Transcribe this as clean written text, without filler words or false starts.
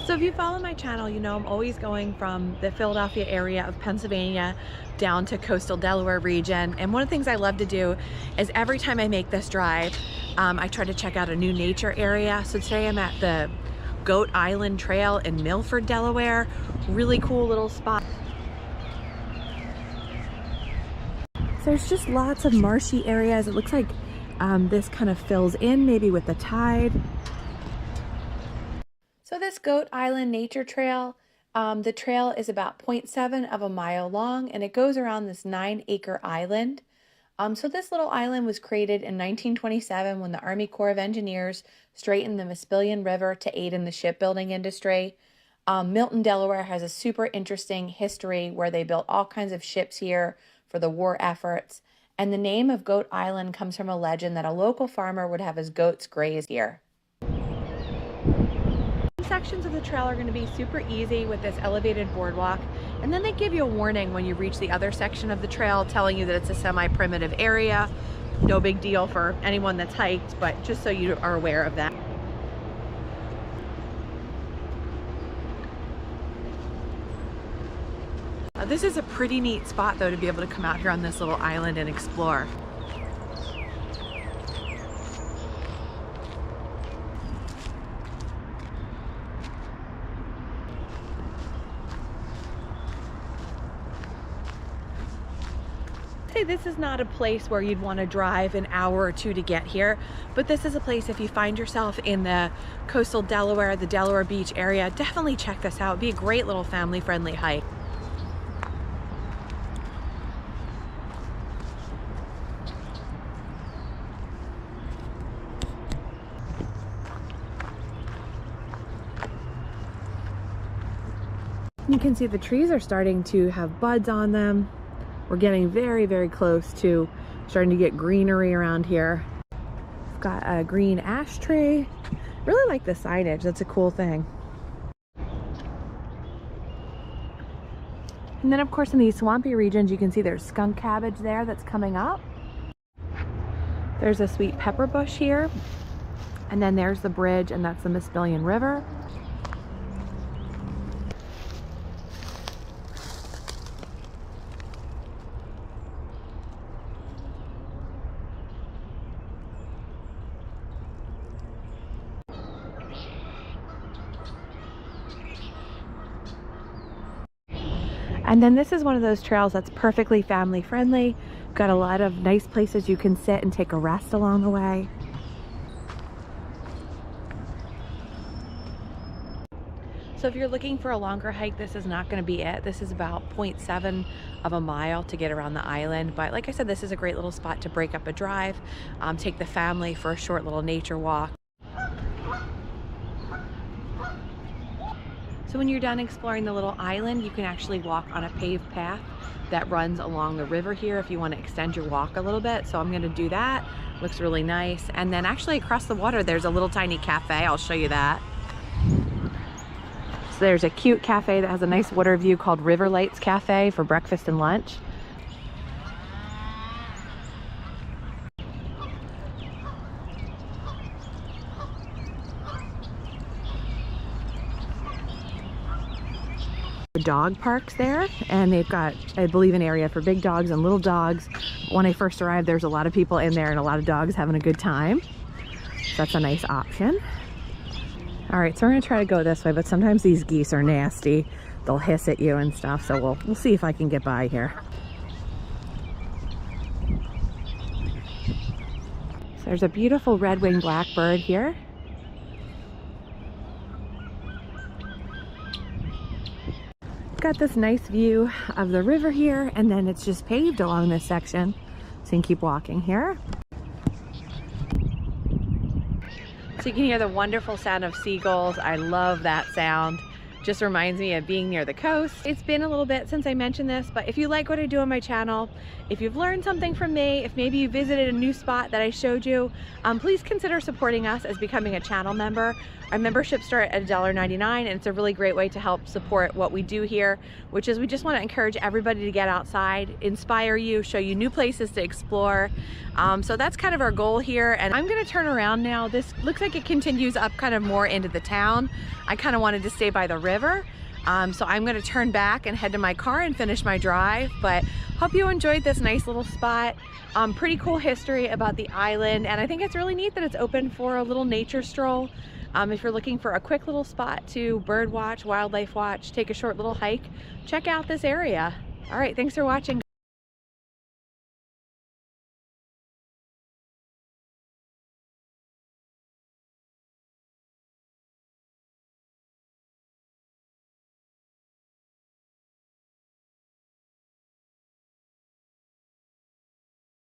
So if you follow my channel, you know I'm always going from the Philadelphia area of Pennsylvania down to coastal Delaware region. And one of the things I love to do is every time I make this drive, I try to check out a new nature area. So today I'm at the Goat Island Trail in Milford, Delaware. Really cool little spot. So there's just lots of marshy areas. It looks like this kind of fills in maybe with the tide. So this Goat Island Nature Trail, the trail is about 0.7 of a mile long and it goes around this 9-acre island. So this little island was created in 1927 when the Army Corps of Engineers straightened the Mispillion River to aid in the shipbuilding industry. Milton, Delaware has a super interesting history where they built all kinds of ships here for the war efforts. And the name of Goat Island comes from a legend that a local farmer would have his goats graze here. Sections of the trail are going to be super easy with this elevated boardwalk, and then they give you a warning when you reach the other section of the trail telling you that it's a semi-primitive area. No big deal for anyone that's hiked, but just so you are aware of that. This is a pretty neat spot though to be able to come out here on this little island and explore. This is not a place where you'd want to drive an hour or two to get here, but this is a place if you find yourself in the coastal Delaware, the Delaware Beach area, definitely check this out. It'd be a great little family-friendly hike. You can see the trees are starting to have buds on them. We're getting very, very close to starting to get greenery around here. We've got a green ash tree. Really like the signage. That's a cool thing. And then of course in these swampy regions you can see there's skunk cabbage there that's coming up. There's a sweet pepper bush here. And then there's the bridge, and that's the Mispillion River. And then this is one of those trails that's perfectly family friendly. Got a lot of nice places you can sit and take a rest along the way. So if you're looking for a longer hike, this is not going to be it. This is about 0.7 of a mile to get around the island. But like I said, this is a great little spot to break up a drive, take the family for a short little nature walk. So when you're done exploring the little island, you can actually walk on a paved path that runs along the river here if you want to extend your walk a little bit. So I'm going to do that. Looks really nice. And then actually across the water, there's a little tiny cafe. I'll show you that. So there's a cute cafe that has a nice water view called River Lights Cafe for breakfast and lunch. Dog parks there, and they've got, I believe, an area for big dogs and little dogs. When I first arrived, there's a lot of people in there and a lot of dogs having a good time. So that's a nice option. All right, so we're gonna try to go this way, but sometimes these geese are nasty. They'll hiss at you and stuff, so we'll see if I can get by here. So there's a beautiful red-winged blackbird here. Got this nice view of the river here, and then it's just paved along this section, so you can keep walking here. So you can hear the wonderful sound of seagulls. I love that sound. Just reminds me of being near the coast. It's been a little bit since I mentioned this, but if you like what I do on my channel, if you've learned something from me, if maybe you visited a new spot that I showed you, please consider supporting us as becoming a channel member. Our memberships start at $1.99, and it's a really great way to help support what we do here, which is we just want to encourage everybody to get outside, inspire you, show you new places to explore. So that's kind of our goal here, and I'm going to turn around now. This looks like it continues up kind of more into the town. I kind of wanted to stay by the river, so I'm going to turn back and head to my car and finish my drive. But hope you enjoyed this nice little spot. Pretty cool history about the island, and I think it's really neat that it's open for a little nature stroll. If you're looking for a quick little spot to bird watch, wildlife watch, take a short little hike, check out this area. All right, thanks for watching.